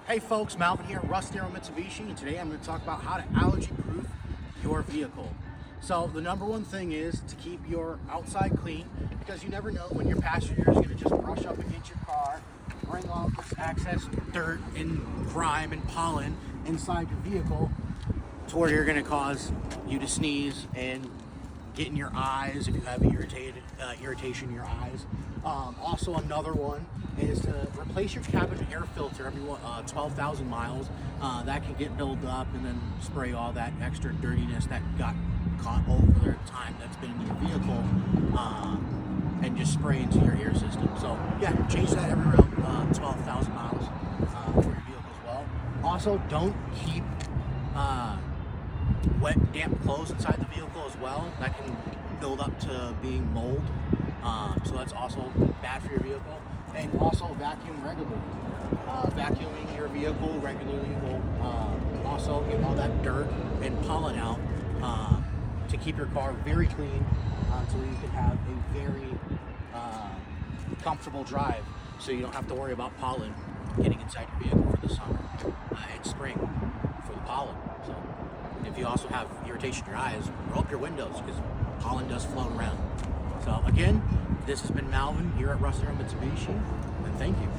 Hey folks, Malvin here, Russ Darrow Mitsubishi, and today I'm going to talk about how to allergy-proof your vehicle. So the number one thing is to keep your outside clean, because you never know when your passenger is going to just brush up against your car, bring all this excess dirt and grime and pollen inside your vehicle to where you're going to cause you to sneeze and get in your eyes if you have irritation in your eyes. Also, another one is to replace your cabin air filter every 12,000 miles. That can get built up and then spray all that extra dirtiness that got caught over the time that's been in your vehicle and just spray into your air system. So yeah, change that every around 12,000 miles for your vehicle as well. Also, don't keep wet, damp clothes inside the vehicle as well. That can build up to being mold. So that's also bad for your vehicle. And also vacuum regularly. Vacuuming your vehicle regularly will also get all that dirt and pollen out to keep your car very clean so you can have a very comfortable drive, so you don't have to worry about pollen getting inside your vehicle for the summer and spring for the pollen. So if you also have irritation in your eyes, roll up your windows because pollen does float around. So again, this has been Malvin here at Russ Darrow Mitsubishi, and thank you.